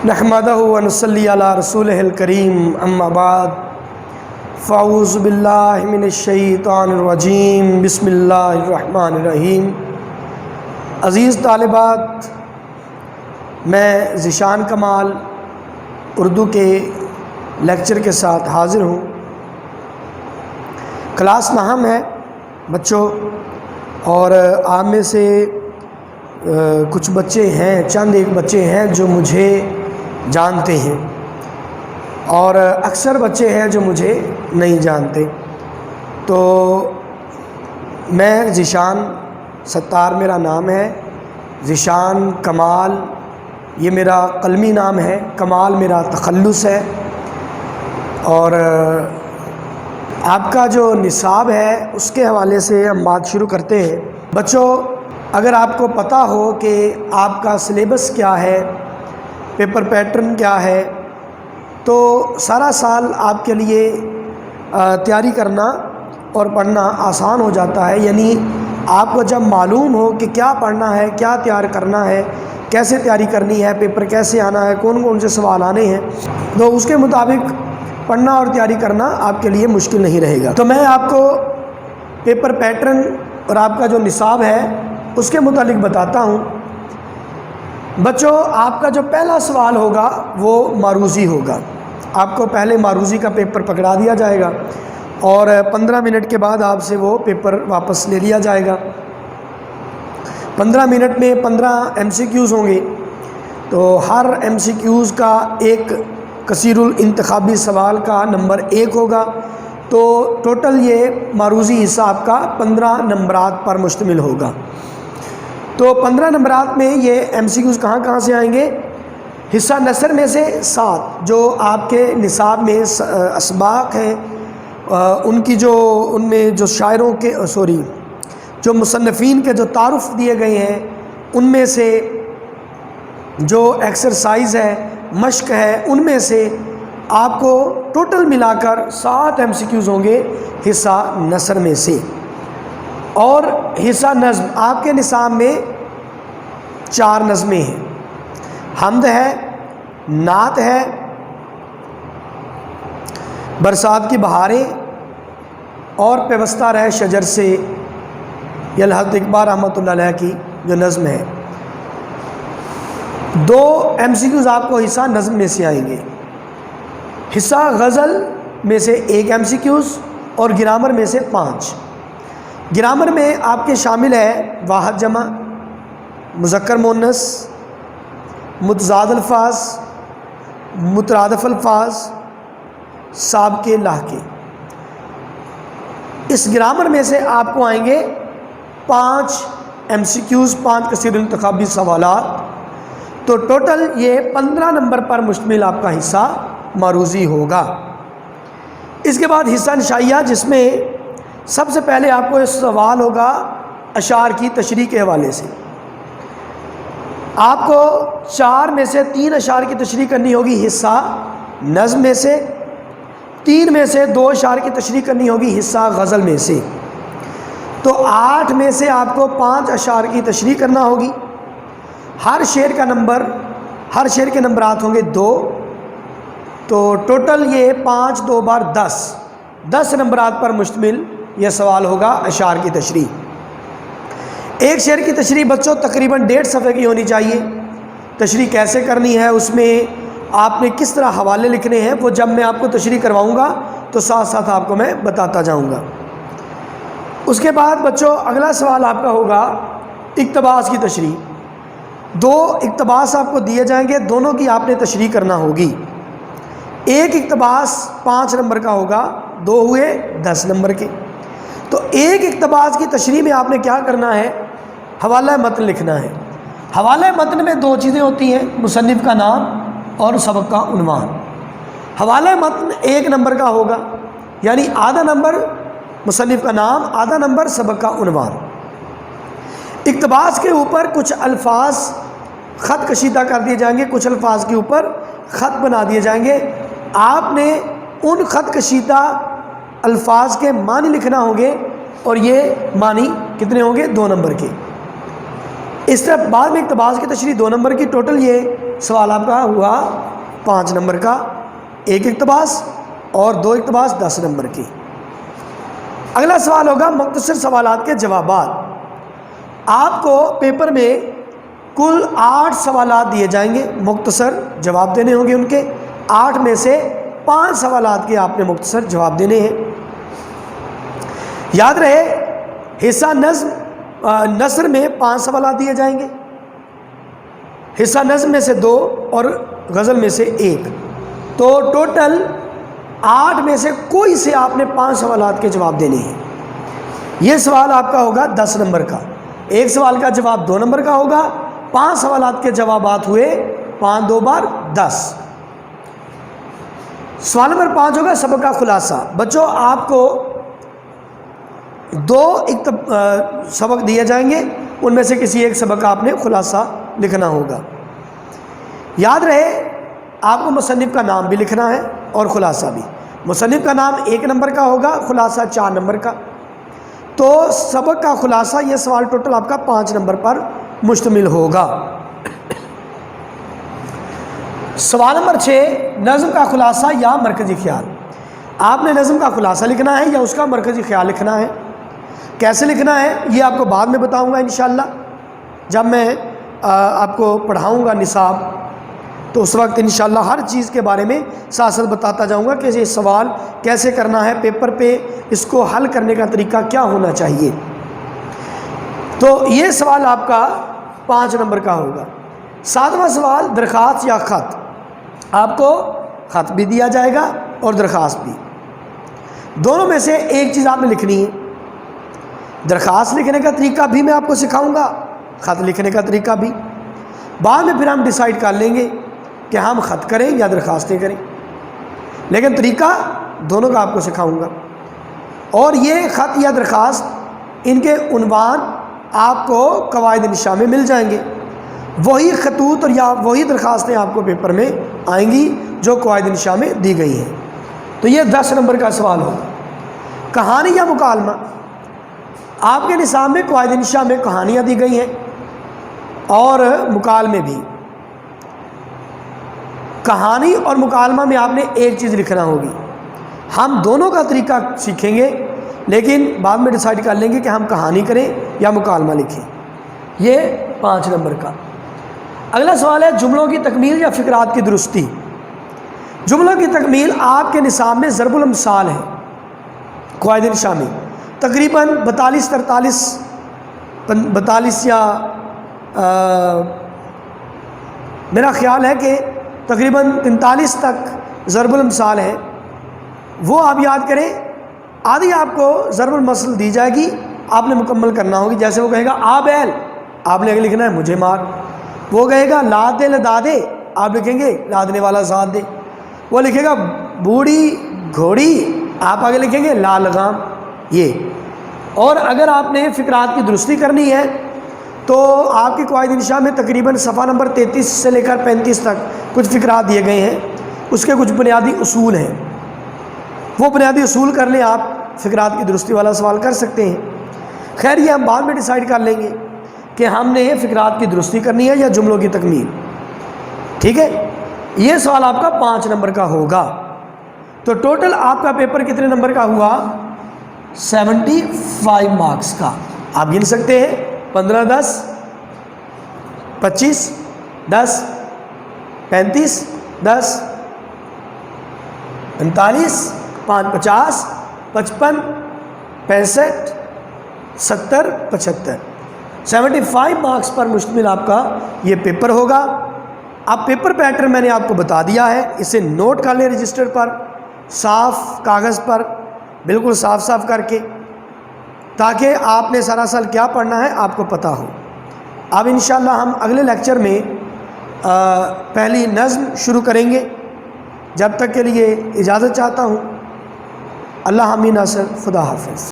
نحمدہ و نصلی علی رسولہ الکریم، اما بعد فاعوذ باللہ من الشیطان الرجیم، بسم اللہ الرحمن الرحیم۔ عزیز طالبات، میں ذیشان کمال اردو کے لیکچر کے ساتھ حاضر ہوں۔ کلاس نہم ہے بچوں، اور آپ میں سے کچھ بچے ہیں، چند ایک بچے ہیں جو مجھے جانتے ہیں، اور اکثر بچے ہیں جو مجھے نہیں جانتے۔ تو میں ذیشان ستار میرا نام ہے، ذیشان کمال یہ میرا قلمی نام ہے، کمال میرا تخلص ہے۔ اور آپ کا جو نصاب ہے اس کے حوالے سے ہم بات شروع کرتے ہیں۔ بچوں، اگر آپ کو پتہ ہو کہ آپ کا سلیبس کیا ہے، پیپر پیٹرن کیا ہے، تو سارا سال آپ کے لیے تیاری کرنا اور پڑھنا آسان ہو جاتا ہے۔ یعنی آپ کو جب معلوم ہو کہ کیا پڑھنا ہے، کیا تیار کرنا ہے، کیسے تیاری کرنی ہے، پیپر کیسے آنا ہے، کون کون سے سوال آنے ہیں، تو اس کے مطابق پڑھنا اور تیاری کرنا آپ کے لیے مشکل نہیں رہے گا۔ تو میں آپ کو پیپر پیٹرن اور آپ کا جو نصاب ہے اس کے متعلق بتاتا ہوں۔ بچوں، آپ کا جو پہلا سوال ہوگا وہ معروضی ہوگا۔ آپ کو پہلے معروضی کا پیپر پکڑا دیا جائے گا، اور 15 منٹ کے بعد آپ سے وہ پیپر واپس لے لیا جائے گا۔ 15 منٹ میں 15 MCQs ہوں گے، تو ہر MCQs کا ایک کثیر الانتخابی سوال کا نمبر 1 ہوگا۔ تو ٹوٹل یہ معروضی حصہ آپ کا 15 نمبرات پر مشتمل ہوگا۔ تو 15 نمبرات میں یہ MCQs کہاں کہاں سے آئیں گے؟ حصہ نثر میں سے 7، جو آپ کے نصاب میں اسباق ہیں، ان میں جو شاعروں کے جو مصنفین کے جو تعارف دیے گئے ہیں، ان میں سے جو ایکسرسائز ہے، مشق ہے، ان میں سے آپ کو ٹوٹل ملا کر 7 MCQs ہوں گے حصہ نثر میں سے۔ اور حصہ نظم، آپ کے نصاب میں 4 نظمیں ہیں، حمد ہے، نعت ہے، برسات کی بہاریں، اور پیوستہ رہ شجر سے، یہ الحق اقبال رحمۃ اللہ علیہ کی جو نظم ہے۔ 2 MCQs آپ کو حصہ نظم میں سے آئیں گے۔ حصہ غزل میں سے 1 MCQs، اور گرامر میں سے 5۔ گرامر میں آپ کے شامل ہے واحد جمع، مذکر مؤنث، متضاد الفاظ، مترادف الفاظ، سابقے لاحقے۔ اس گرامر میں سے آپ کو آئیں گے 5 MCQs، 5 کثیر الانتخابی سوالات۔ تو ٹوٹل یہ 15 نمبر پر مشتمل آپ کا حصہ معروضی ہوگا۔ اس کے بعد حصہ انشائیہ، جس میں سب سے پہلے آپ کو سوال ہوگا اشعار کی تشریح کے حوالے سے۔ آپ کو 4 میں سے 3 اشعار کی تشریح کرنی ہوگی حصہ نظم میں سے، 3 میں سے 2 اشعار کی تشریح کرنی ہوگی حصہ غزل میں سے۔ تو 8 میں سے آپ کو 5 اشعار کی تشریح کرنا ہوگی۔ ہر شعر کے نمبرات ہوں گے 2۔ تو ٹوٹل یہ 5 2 بار 10 نمبرات پر مشتمل یہ سوال ہوگا اشعار کی تشریح۔ ایک شعر کی تشریح بچوں تقریباً 1.5 صفحے کی ہونی چاہیے۔ تشریح کیسے کرنی ہے، اس میں آپ نے کس طرح حوالے لکھنے ہیں، وہ جب میں آپ کو تشریح کرواؤں گا تو ساتھ ساتھ آپ کو میں بتاتا جاؤں گا۔ اس کے بعد بچوں اگلا سوال آپ کا ہوگا اقتباس کی تشریح۔ 2 اقتباس آپ کو دیے جائیں گے، دونوں کی آپ نے تشریح کرنا ہوگی۔ ایک اقتباس 5 نمبر کا ہوگا، 2 ہوئے 10 نمبر کے۔ تو ایک اقتباس کی تشریح میں آپ نے کیا کرنا ہے؟ حوالہ متن لکھنا ہے۔ حوالہ متن میں 2 چیزیں ہوتی ہیں، مصنف کا نام اور سبق کا عنوان۔ حوالہ متن 1 نمبر کا ہوگا، یعنی آدھا نمبر مصنف کا نام، آدھا نمبر سبق کا عنوان۔ اقتباس کے اوپر کچھ الفاظ خط کشیدہ کر دیے جائیں گے، کچھ الفاظ کے اوپر خط بنا دیے جائیں گے۔ آپ نے ان خط کشیدہ الفاظ کے معنی لکھنا ہوں گے، اور یہ معنی کتنے ہوں گے؟ 2 نمبر کے۔ اس طرح بعد میں اقتباس کی تشریح 2 نمبر کی، ٹوٹل یہ سوال آپ کا ہوا 5 نمبر کا، 1 اقتباس اور 2 اقتباس 10 نمبر کی۔ اگلا سوال ہوگا مختصر سوالات کے جوابات۔ آپ کو پیپر میں کل 8 سوالات دیے جائیں گے، مختصر جواب دینے ہوں گے ان کے۔ 8 میں سے 5 سوالات کے آپ نے مختصر جواب دینے ہیں۔ یاد رہے حصہ نثر میں 5 سوالات دیے جائیں گے، حصہ نظم میں سے 2 اور غزل میں سے 1، تو ٹوٹل 8 میں سے کوئی سے آپ نے 5 سوالات کے جواب دینے ہیں۔ یہ سوال آپ کا ہوگا 10 نمبر کا، 1 سوال کا جواب 2 نمبر کا ہوگا، 5 سوالات کے جوابات ہوئے 5 2 بار 10۔ سوال نمبر 5 ہوگا سبق کا خلاصہ۔ بچوں آپ کو 2 سبق دیے جائیں گے، ان میں سے کسی ایک سبق کا آپ نے خلاصہ لکھنا ہوگا۔ یاد رہے آپ کو مصنف کا نام بھی لکھنا ہے اور خلاصہ بھی۔ مصنف کا نام 1 نمبر کا ہوگا، خلاصہ 4 نمبر کا۔ تو سبق کا خلاصہ یہ سوال ٹوٹل آپ کا 5 نمبر پر مشتمل ہوگا۔ سوال نمبر 6 نظم کا خلاصہ یا مرکزی خیال۔ آپ نے نظم کا خلاصہ لکھنا ہے یا اس کا مرکزی خیال لکھنا ہے۔ کیسے لکھنا ہے یہ آپ کو بعد میں بتاؤں گا انشاءاللہ، جب میں آپ کو پڑھاؤں گا نصاب، تو اس وقت انشاءاللہ ہر چیز کے بارے میں ساتھ ساتھ بتاتا جاؤں گا کہ یہ سوال کیسے کرنا ہے پیپر پہ، اس کو حل کرنے کا طریقہ کیا ہونا چاہیے۔ تو یہ سوال آپ کا 5 نمبر کا ہوگا۔ 7واں سوال درخواست یا خط۔ آپ کو خط بھی دیا جائے گا اور درخواست بھی، دونوں میں سے ایک چیز آپ نے لکھنی ہے۔ درخواست لکھنے کا طریقہ بھی میں آپ کو سکھاؤں گا، خط لکھنے کا طریقہ بھی۔ بعد میں پھر ہم ڈیسائیڈ کر لیں گے کہ ہم خط کریں یا درخواستیں کریں، لیکن طریقہ دونوں کا آپ کو سکھاؤں گا۔ اور یہ خط یا درخواست، ان کے عنوان آپ کو قواعد انشاء میں مل جائیں گے۔ وہی خطوط اور یا وہی درخواستیں آپ کو پیپر میں آئیں گی جو قواعد انشاء میں دی گئی ہیں۔ تو یہ 10 نمبر کا سوال ہوگا۔ کہانی یا مکالمہ۔ آپ کے نصاب میں قواعد انشاء میں کہانیاں دی گئی ہیں اور مکالمے بھی۔ کہانی اور مکالمہ میں آپ نے ایک چیز لکھنا ہوگی۔ ہم دونوں کا طریقہ سیکھیں گے، لیکن بعد میں ڈیسائیڈ کر لیں گے کہ ہم کہانی کریں یا مکالمہ لکھیں۔ یہ 5 نمبر کا۔ اگلا سوال ہے جملوں کی تکمیل یا فقرات کی درستی۔ جملوں کی تکمیل آپ کے نصاب میں ضرب الامثال ہے قواعد انشاء میں، تقریباً 42 یا میرا خیال ہے کہ تقریباً 43 تک ضرب الامثال ہے، وہ آپ یاد کریں۔ آدھی آپ کو ضرب المثل دی جائے گی، آپ نے مکمل کرنا ہوگی۔ جیسے وہ کہے گا آ بیل، آپ نے لکھنا ہے مجھے مار۔ وہ کہے گا لاد دے لدا دے، آپ لکھیں گے لادنے والا ساتھ دے۔ وہ لکھے گا بوڑھی گھوڑی، آپ آگے لکھیں گے لا لگام۔ یہ اور اگر آپ نے فقرات کی درستی کرنی ہے تو آپ کی قواعد انشاء میں تقریباً صفحہ نمبر 33 سے لے کر 35 تک کچھ فقرات دیے گئے ہیں، اس کے کچھ بنیادی اصول ہیں، وہ بنیادی اصول کر لیں آپ، فقرات کی درستی والا سوال کر سکتے ہیں۔ خیر یہ ہم بعد میں ڈیسائیڈ کر لیں گے کہ ہم نے فقرات کی درستی کرنی ہے یا جملوں کی تکمیل، ٹھیک ہے۔ یہ سوال آپ کا 5 نمبر کا ہوگا۔ تو ٹوٹل آپ کا پیپر کتنے نمبر کا ہوا؟ 75 مارکس کا۔ آپ گن سکتے ہیں 15 10 25 10 35 10 45 5 50 55 65 70 75 75 مارکس پر مشتمل آپ کا یہ پیپر ہوگا۔ اب پیپر پیٹرن میں نے آپ کو بتا دیا ہے، اسے نوٹ کر لیں رجسٹر پر، صاف کاغذ پر، بالکل صاف صاف کر کے، تاکہ آپ نے سارا سال کیا پڑھنا ہے آپ کو پتہ ہو۔ اب انشاءاللہ ہم اگلے لیکچر میں پہلی نظم شروع کریں گے۔ جب تک کے لیے اجازت چاہتا ہوں۔ اللہ حامی ناصر، خدا حافظ۔